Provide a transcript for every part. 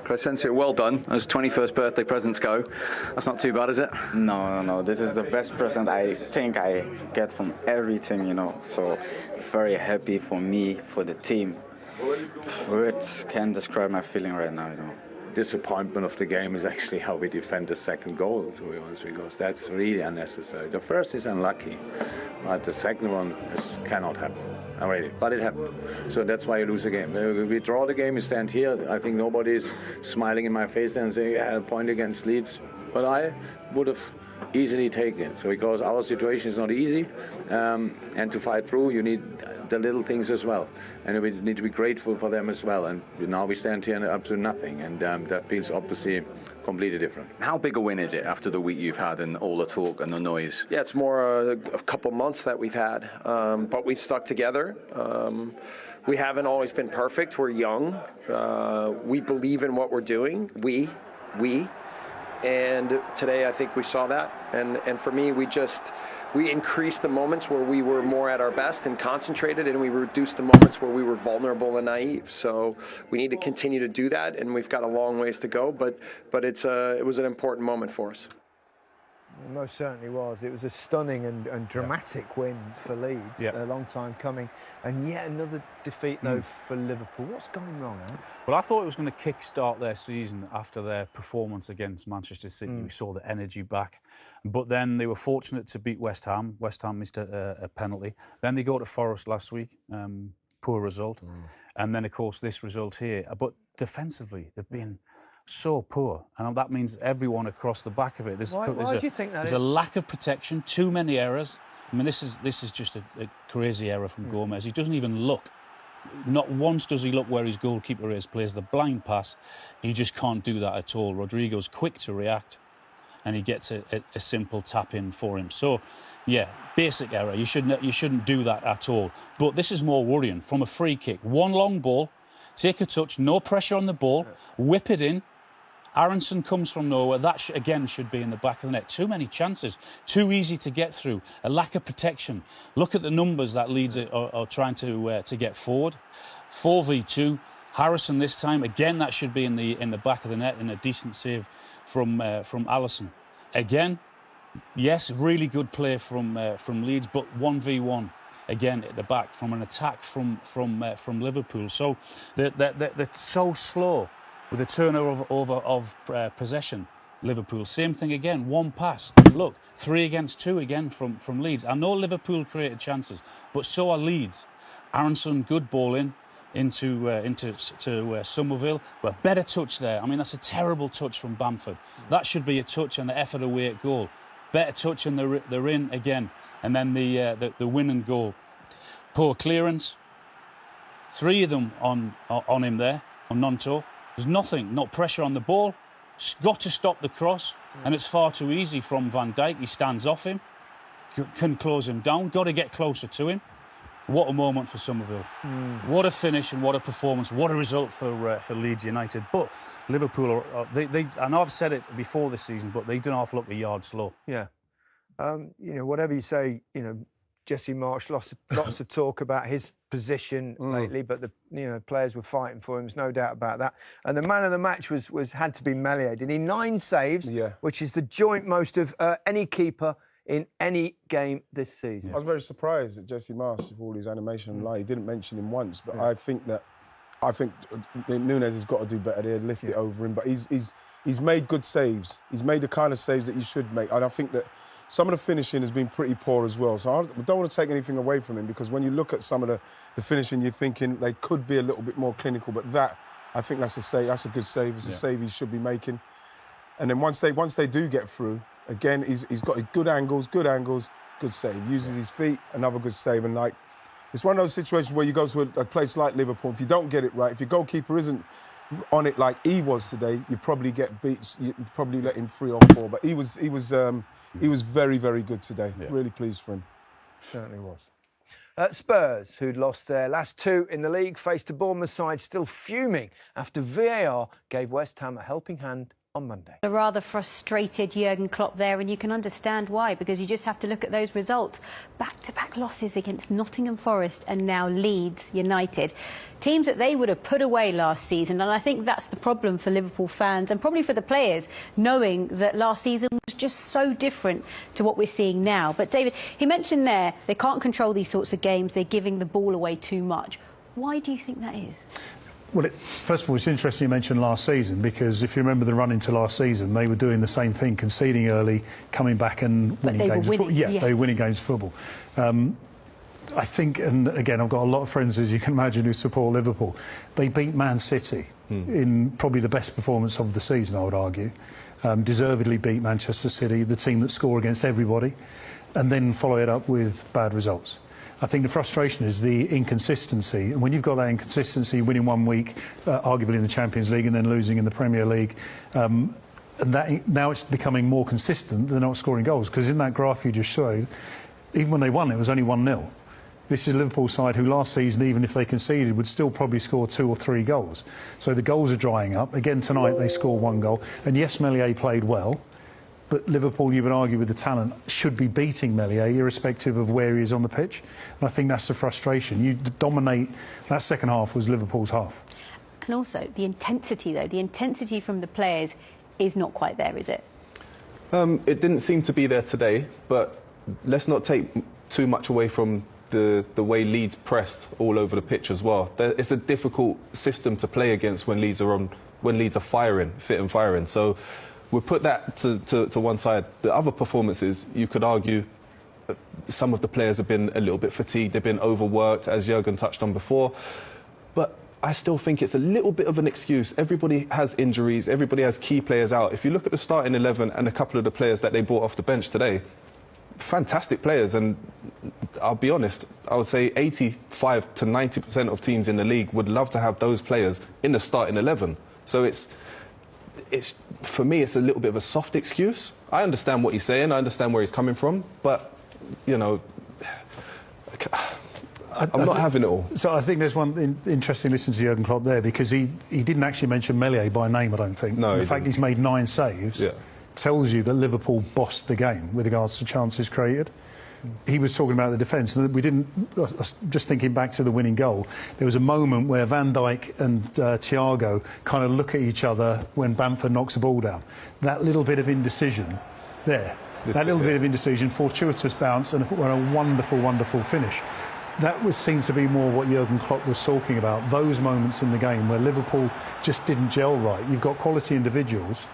Crescencio, well done. As 21st birthday presents go, that's not too bad, is it? No. This is the best present I think I get from everything, you know. So very happy for me, for the team. Words can't describe my feeling right now, you know. Disappointment of the game is actually how we defend the second goal, to be honest, because that's really unnecessary. The first is unlucky, but the second one cannot happen. Already, but it happened. So that's why you lose the game. We draw the game, we stand here. I think nobody's smiling in my face and saying, yeah, a point against Leeds. But I would have easily taken it. So because our situation is not easy, and to fight through, you need the little things as well. And we need to be grateful for them as well. And now we stand here and up to nothing. And that feels obviously completely different. How big a win is it after the week you've had and all the talk and the noise? Yeah, it's more a couple months that we've had, but we've stuck together. We haven't always been perfect. We're young. We believe in what we're doing. We. And today I think we saw that. And for me, we increased the moments where we were more at our best and concentrated, and we reduced the moments where we were vulnerable and naive. So we need to continue to do that, and we've got a long ways to go, but it was an important moment for us. It most certainly was. It was a stunning and dramatic win for Leeds, a long time coming. And yet another defeat, though, for Liverpool. What's going wrong, Aaron? Well, I thought it was going to kick-start their season after their performance against Manchester City. We saw the energy back. But then they were fortunate to beat West Ham. West Ham missed a penalty. Then they go to Forest last week. Poor result. And then, of course, this result here. But defensively, they've been so poor, and that means everyone across the back of it. Why do you think that there's is? a lack of protection, too many errors. I mean, this is just a crazy error from Gomez. He doesn't even look. Not once does he look where his goalkeeper is. Plays the blind pass. He just can't do that at all. Rodrigo's quick to react, and he gets a simple tap in for him. So, yeah, basic error. You shouldn't do that at all. But this is more worrying. From a free kick, one long ball, take a touch, no pressure on the ball, whip it in. Aronson comes from nowhere. That, again, should be in the back of the net. Too many chances. Too easy to get through. A lack of protection. Look at the numbers that Leeds are trying to get forward. 4v2. Harrison this time. Again, that should be in the back of the net, in a decent save from Alisson. Again, yes, really good play from Leeds, but 1v1. Again, at the back from an attack from Liverpool. So they're so slow with the turnover of possession. Liverpool, same thing again, one pass. Look, 3 against 2 again from Leeds. I know Liverpool created chances, but so are Leeds. Aronson, good ball into Somerville, but better touch there. I mean, that's a terrible touch from Bamford. That should be a touch and the effort away at goal. Better touch and they're in again. And then the winning goal. Poor clearance. 3 of them on him there, on Nonto. There's nothing, not pressure on the ball. Got to stop the cross, and it's far too easy from Van Dijk. He stands off him, can close him down. Got to get closer to him. What a moment for Somerville. What a finish and what a performance. What a result for Leeds United. But Liverpool, I know I've said it before this season, but they don't half look a yard slow. Yeah. Whatever you say, Jesse Marsch, lots of talk about his position lately, but the players were fighting for him. There's no doubt about that. And the man of the match had to be Meslier. Did he 9 saves, which is the joint most of any keeper in any game this season. I was very surprised at Jesse Marsch with all his animation. He didn't mention him once, but I think Nunes has got to do better there, lift it over him. But he's made good saves. He's made the kind of saves that you should make. And I think that some of the finishing has been pretty poor as well. So I don't want to take anything away from him, because when you look at some of the finishing, you're thinking they could be a little bit more clinical. But I think that's a save. That's a good save. It's a save he should be making. And then once they do get through, again, he's got good angles, good save. Uses his feet, another good save. And it's one of those situations where you go to a place like Liverpool, if you don't get it right, if your goalkeeper isn't on it like he was today, you probably get beat. You probably let him 3 or 4. But he was very, very good today. Yeah. Really pleased for him. Certainly was. Spurs, who'd lost their last 2 in the league, faced a Bournemouth side still fuming after VAR gave West Ham a helping hand on Monday. A rather frustrated Jurgen Klopp there, and you can understand why, because you just have to look at those results. Back-to-back losses against Nottingham Forest and now Leeds United. Teams that they would have put away last season, and I think that's the problem for Liverpool fans and probably for the players, knowing that last season was just so different to what we're seeing now. But David, he mentioned there they can't control these sorts of games, they're giving the ball away too much. Why do you think that is? Well, first of all, it's interesting you mentioned last season, because if you remember the run into last season, they were doing the same thing, conceding early, coming back and winning games. They were winning games of football. I think, and again, I've got a lot of friends, as you can imagine, who support Liverpool. They beat Man City in probably the best performance of the season, I would argue. Deservedly beat Manchester City, the team that score against everybody, and then follow it up with bad results. I think the frustration is the inconsistency, and when you've got that inconsistency, winning one week, arguably in the Champions League, and then losing in the Premier League, and that now it's becoming more consistent. They're not scoring goals, because in that graph you just showed, even when they won, it was only 1-0. This is a Liverpool side who last season, even if they conceded, would still probably score 2 or 3 goals. So the goals are drying up. Again tonight they score 1 goal, and yes, Meslier played well. But Liverpool, you would argue, with the talent, should be beating Meslier, irrespective of where he is on the pitch. And I think that's the frustration. You dominate. That second half was Liverpool's half. And also, the intensity, though, the intensity from the players is not quite there, is it? It didn't seem to be there today, but let's not take too much away from the way Leeds pressed all over the pitch as well. It's a difficult system to play against when Leeds are firing, fit and firing. So we'll put that to one side. The other performances, you could argue, some of the players have been a little bit fatigued, they've been overworked, as Jurgen touched on before. But I still think it's a little bit of an excuse. Everybody has injuries, everybody has key players out. If you look at the starting 11 and a couple of the players that they brought off the bench today, fantastic players, and I'll be honest, I would say 85 to 90% of teams in the league would love to have those players in the starting 11. So it's for me, it's a little bit of a soft excuse. I understand what he's saying, I understand where he's coming from, but, you know, I'm not having it all. So I think there's one interesting listen to Jurgen Klopp there, because he didn't actually mention Meslier by name, I don't think. No, the fact he's made 9 saves tells you that Liverpool bossed the game with regards to chances created. He was talking about the defence, and we didn't. Just thinking back to the winning goal, there was a moment where Van Dijk and Thiago kind of look at each other when Bamford knocks the ball down. That little bit of indecision there, bit of indecision, fortuitous bounce, and a wonderful, wonderful finish. That seemed to be more what Jurgen Klopp was talking about, those moments in the game where Liverpool just didn't gel right. You've got quality individuals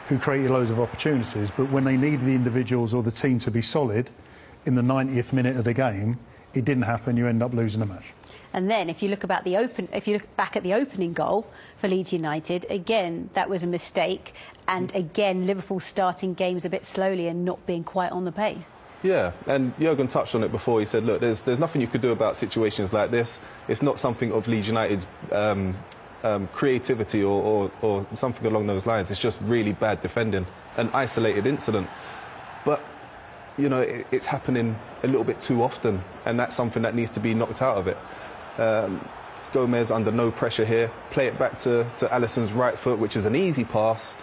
who created loads of opportunities, but when they needed the individuals or the team to be solid, in the 90th minute of the game, it didn't happen. You end up losing the match. And then, if you look back at the opening goal for Leeds United, again that was a mistake, and again Liverpool starting games a bit slowly and not being quite on the pace. Yeah, and Jurgen touched on it before. He said, look, there's nothing you could do about situations like this. It's not something of Leeds United's creativity or something along those lines. It's just really bad defending, an isolated incident. But you know, it's happening a little bit too often, and that's something that needs to be knocked out of it. Gomez under no pressure here. Play it back to Alisson's right foot, which is an easy pass,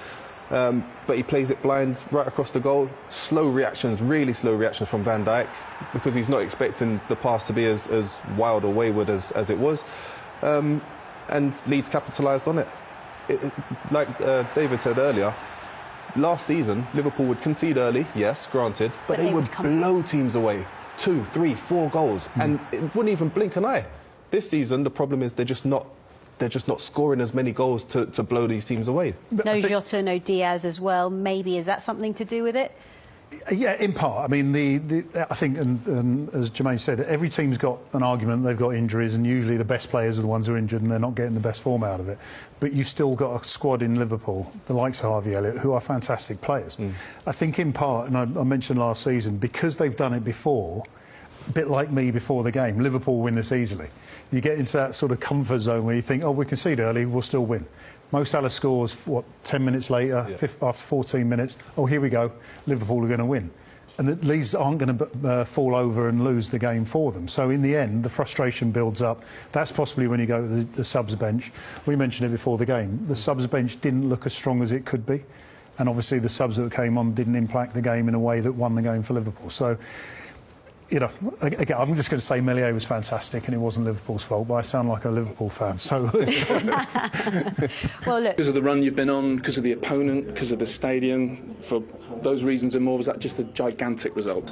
but he plays it blind right across the goal. Slow reactions, really slow reactions from Van Dijk, because he's not expecting the pass to be as wild or wayward as it was. And Leeds capitalised on it. Like David said earlier, last season, Liverpool would concede early, yes, granted, but they would blow teams away. 2, 3, 4 goals, and it wouldn't even blink an eye. This season, the problem is they're just not scoring as many goals to blow these teams away. No Jota, no Diaz as well. Maybe, is that something to do with it? Yeah, in part. I mean, I think, and as Jermaine said, every team's got an argument. They've got injuries, and usually the best players are the ones who are injured, and they're not getting the best form out of it. But you've still got a squad in Liverpool, the likes of Harvey Elliott, who are fantastic players. I think in part, and I mentioned last season, because they've done it before, a bit like me before the game, Liverpool win this easily. You get into that sort of comfort zone where you think, oh, we concede early, we'll still win. Mo Salah scores, 10 minutes later, after 14 minutes, oh, here we go, Liverpool are going to win. and that Leeds aren't going to fall over and lose the game for them. So in the end, the frustration builds up. That's possibly when you go to the subs bench. We mentioned it before the game. The subs bench didn't look as strong as it could be, and obviously the subs that came on didn't impact the game in a way that won the game for Liverpool. So, you know, again, I'm just going to say MRBEAR was fantastic and it wasn't Liverpool's fault, but I sound like a Liverpool fan, so... Well, look... Because of the run you've been on, because of the opponent, because of the stadium, for those reasons and more, was that just a gigantic result?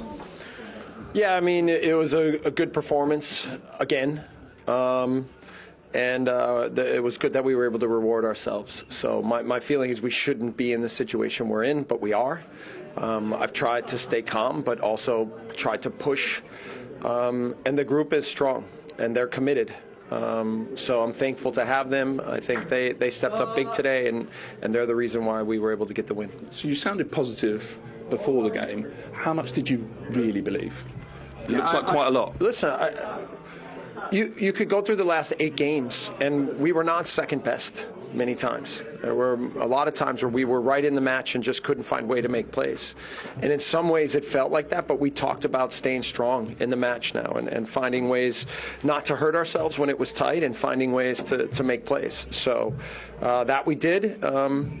Yeah, I mean, it was a good performance again. It was good that we were able to reward ourselves. So my feeling is we shouldn't be in the situation we're in, but we are. I've tried to stay calm, but also tried to push. And the group is strong, and they're committed. So I'm thankful to have them. I think they stepped up big today, and they're the reason why we were able to get the win. So you sounded positive before the game. How much did you really believe? It looks like quite a lot. Listen, you could go through the last 8 games, and we were not second best many times. There were a lot of times where we were right in the match and just couldn't find a way to make plays. And in some ways it felt like that, but we talked about staying strong in the match now and finding ways not to hurt ourselves when it was tight and finding ways to make plays. So that we did,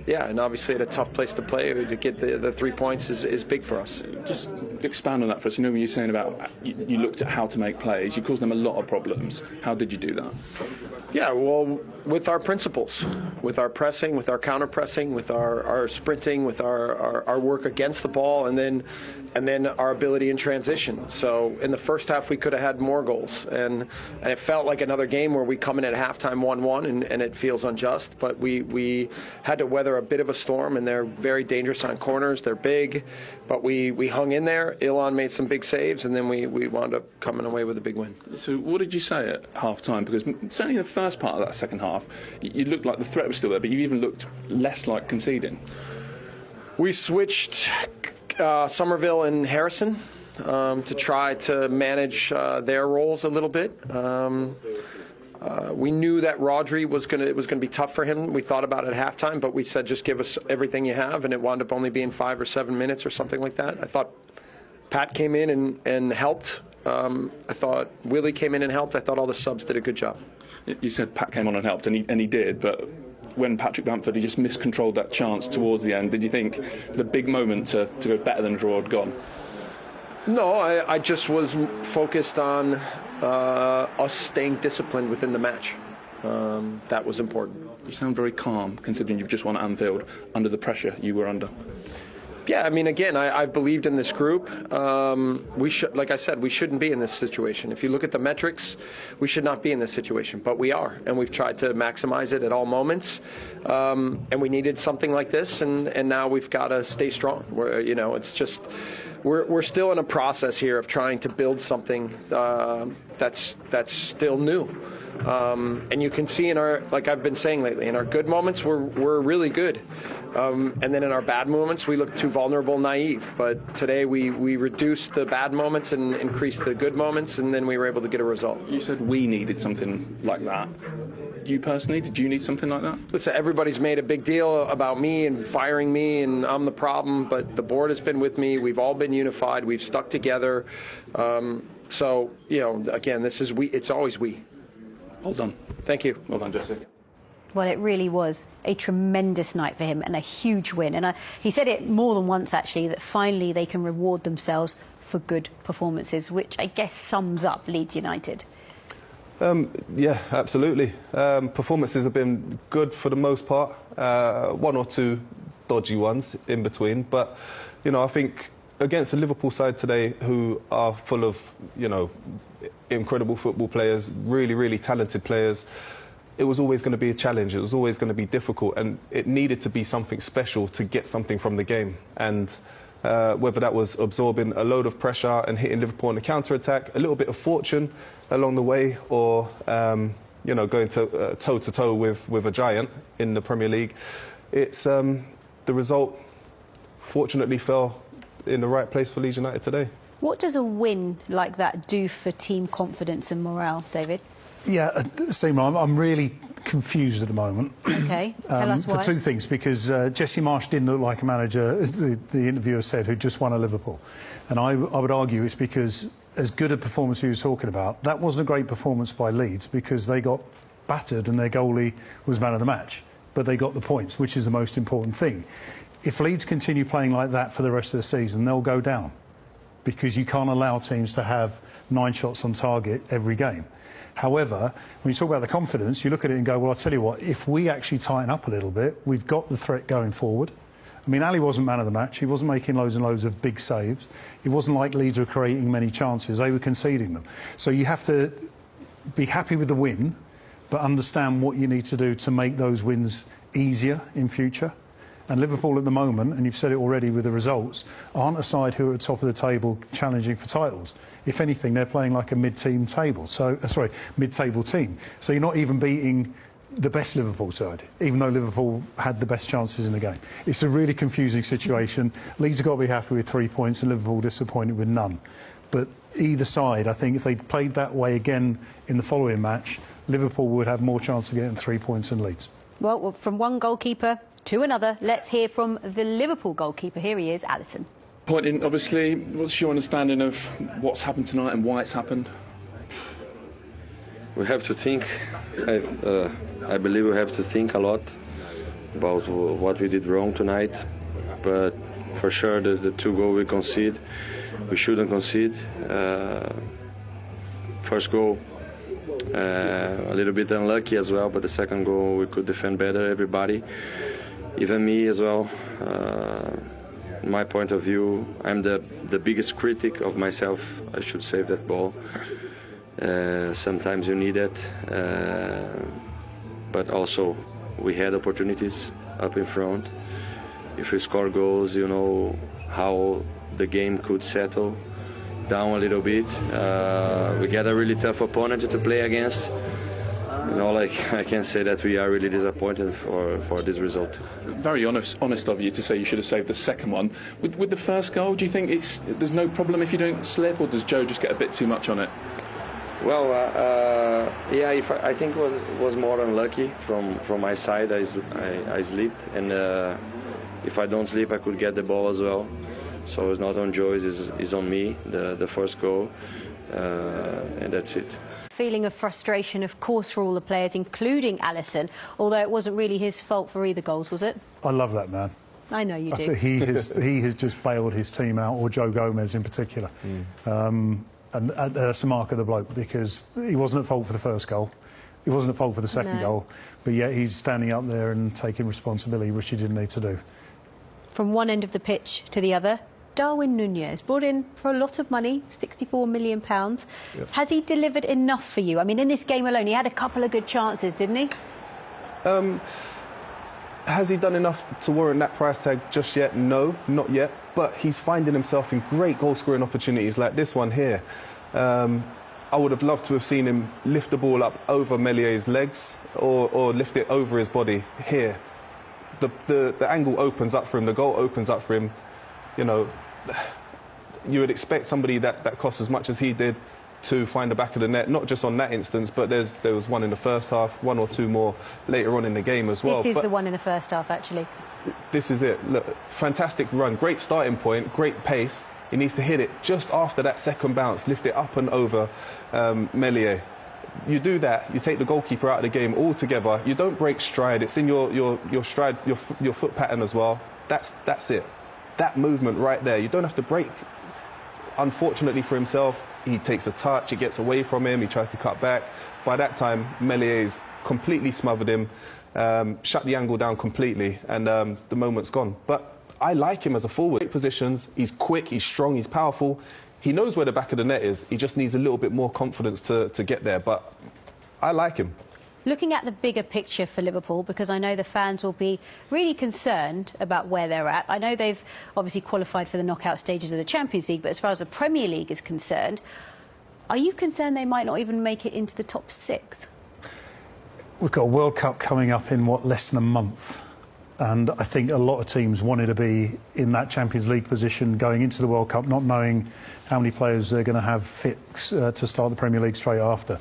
yeah, and obviously at a tough place to play, to get the 3 points is big for us. Just expand on that for us. You know, when you're saying about you looked at how to make plays, you caused them a lot of problems. How did you do that? Yeah, well, with our principles, with our pressing, with our counter-pressing, with our sprinting, with our work against the ball, and then our ability in transition. So in the first half, we could have had more goals, and it felt like another game where we come in at halftime 1-1, and it feels unjust. But we had to weather a bit of a storm, and they're very dangerous on corners. They're big, but we hung in there. Ilan made some big saves, and then we wound up coming away with a big win. So what did you say at halftime? Because certainly in the first part of that second half, you looked like the threat was still there, but you even looked less like conceding. We switched Somerville and Harrison to try to manage their roles a little bit. We knew that Rodri was going to be tough for him. We thought about it at halftime, but we said just give us everything you have, and it wound up only being 5 or 7 minutes or something like that. I thought Pat came in and helped. I thought Willie came in and helped. I thought all the subs did a good job. You said Pat came on and helped, and he did, but when Patrick Bamford, he just miscontrolled that chance towards the end. Did you think the big moment to go better than a draw had gone? No, I just was focused on us staying disciplined within the match. That was important. You sound very calm, considering you've just won at Anfield under the pressure you were under. Yeah, I mean, again, I've believed in this group. Like I said, we shouldn't be in this situation. If you look at the metrics, we should not be in this situation, but we are, and we've tried to maximize it at all moments. And we needed something like this, and now we've got to stay strong. It's just we're still in a process here of trying to build something that's still new. And you can see like I've been saying lately, in our good moments, we're really good. And then in our bad moments, we look too vulnerable, naive. But today we reduced the bad moments and increased the good moments, and then we were able to get a result. You said we needed something like that. You personally, did you need something like that? Listen, everybody's made a big deal about me and firing me, and I'm the problem, but the board has been with me. We've all been unified. We've stuck together. So, again, it's always we. Well done. Thank you. Well done, Jesse. Well, it really was a tremendous night for him and a huge win. And he said it more than once, actually, that finally they can reward themselves for good performances, which I guess sums up Leeds United. Yeah, absolutely. Performances have been good for the most part. 1 or 2 dodgy ones in between. But, I think against the Liverpool side today, who are full of, incredible football players, really, really talented players, it was always going to be a challenge. It was always going to be difficult, and it needed to be something special to get something from the game. And whether that was absorbing a load of pressure and hitting Liverpool on the counter-attack, a little bit of fortune along the way, or going toe-to-toe with a giant in the Premier League, it's the result fortunately fell in the right place for Leeds United today. What does a win like that do for team confidence and morale, David? Yeah, Seema, I'm really confused at the moment. Okay, tell us why. For two things, because Jesse Marsch didn't look like a manager, as the interviewer said, who just won at Liverpool. And I would argue it's because, as good a performance he was talking about, that wasn't a great performance by Leeds, because they got battered and their goalie was man of the match. But they got the points, which is the most important thing. If Leeds continue playing like that for the rest of the season, they'll go down, because you can't allow teams to have 9 shots on target every game. However, when you talk about the confidence, you look at it and go, well, I'll tell you what, if we actually tighten up a little bit, we've got the threat going forward. I mean, Ali wasn't man of the match. He wasn't making loads and loads of big saves. It wasn't like Leeds were creating many chances. They were conceding them. So you have to be happy with the win, but understand what you need to do to make those wins easier in future. And Liverpool at the moment, and you've said it already with the results, aren't a side who are at the top of the table challenging for titles. If anything, they're playing like a mid-table team. So you're not even beating the best Liverpool side, even though Liverpool had the best chances in the game. It's a really confusing situation. Leeds have got to be happy with 3 points and Liverpool disappointed with none. But either side, I think if they played that way again in the following match, Liverpool would have more chance of getting 3 points than Leeds. Well, from one goalkeeper to another, let's hear from the Liverpool goalkeeper. Here he is, Alisson. Pointing, obviously, what's your understanding of what's happened tonight and why it's happened? We have to think. I believe we have to think a lot about what we did wrong tonight. But for sure, the 2 goals we concede, we shouldn't concede. First goal, a little bit unlucky as well, but the second goal we could defend better, everybody, even me as well. My point of view, I'm the biggest critic of myself. I should save that ball. Sometimes you need it, but also we had opportunities up in front. If we score goals, you know how the game could settle down a little bit. We get a really tough opponent to play against. You know, like, I can say that we are really disappointed for this result. Very honest of you to say you should have saved the second one. With the first goal, do you think there's no problem if you don't slip, or does Joe just get a bit too much on it? Well, yeah, I think it was more unlucky from my side. I slipped, and if I don't slip, I could get the ball as well. So it's not on Joe, it's on me, the first goal, and that's it. Feeling of frustration, of course, for all the players, including Alisson, although it wasn't really his fault for either goals, was it? I love that man. I know you do. He has just bailed his team out, or Joe Gomez in particular. And that's a mark of the bloke, because he wasn't at fault for the first goal. He wasn't at fault for the second goal, but yet he's standing up there and taking responsibility, which he didn't need to do. From one end of the pitch to the other, Darwin Núñez, brought in for a lot of money, £64 million. Yep. Has he delivered enough for you? I mean, in this game alone, he had a couple of good chances, didn't he? Has he done enough to warrant that price tag just yet? No, not yet. But he's finding himself in great goal-scoring opportunities like this one here. I would have loved to have seen him lift the ball up over Mellier's legs or lift it over his body here. The angle opens up for him, the goal opens up for him. You know, you would expect somebody that costs as much as he did to find the back of the net, not just on that instance, but there was one in the first half, 1 or 2 more later on in the game as well. This is the one in the first half, actually. This is it. Look, fantastic run, great starting point, great pace. He needs to hit it just after that second bounce, lift it up and over Meslier. You do that, you take the goalkeeper out of the game altogether. You don't break stride. It's in your stride, your foot pattern as well. That's it. That movement right there. You don't have to break. Unfortunately for himself, he takes a touch, it gets away from him, he tries to cut back. By that time, Mellier's completely smothered him, shut the angle down completely, and the moment's gone. But I like him as a forward. Great positions, he's quick, he's strong, he's powerful. He knows where the back of the net is. He just needs a little bit more confidence to get there. But I like him. Looking at the bigger picture for Liverpool, because I know the fans will be really concerned about where they're at. I know they've obviously qualified for the knockout stages of the Champions League, but as far as the Premier League is concerned, are you concerned they might not even make it into the top 6? We've got a World Cup coming up in, less than a month. And I think a lot of teams wanted to be in that Champions League position going into the World Cup, not knowing how many players they're going to have fit to start the Premier League straight after.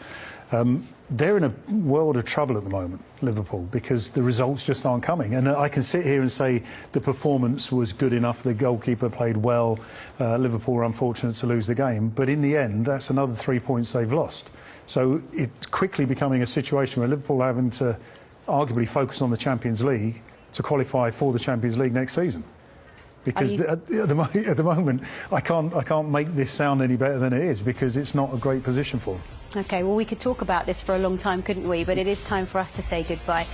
they're in a world of trouble at the moment, Liverpool, because the results just aren't coming. And I can sit here and say the performance was good enough, the goalkeeper played well, Liverpool were unfortunate to lose the game, but in the end, that's another 3 points they've lost. So it's quickly becoming a situation where Liverpool are having to arguably focus on the Champions League to qualify for the Champions League next season. Because at the moment, I can't make this sound any better than it is, because it's not a great position for them. OK, well, we could talk about this for a long time, couldn't we? But it is time for us to say goodbye.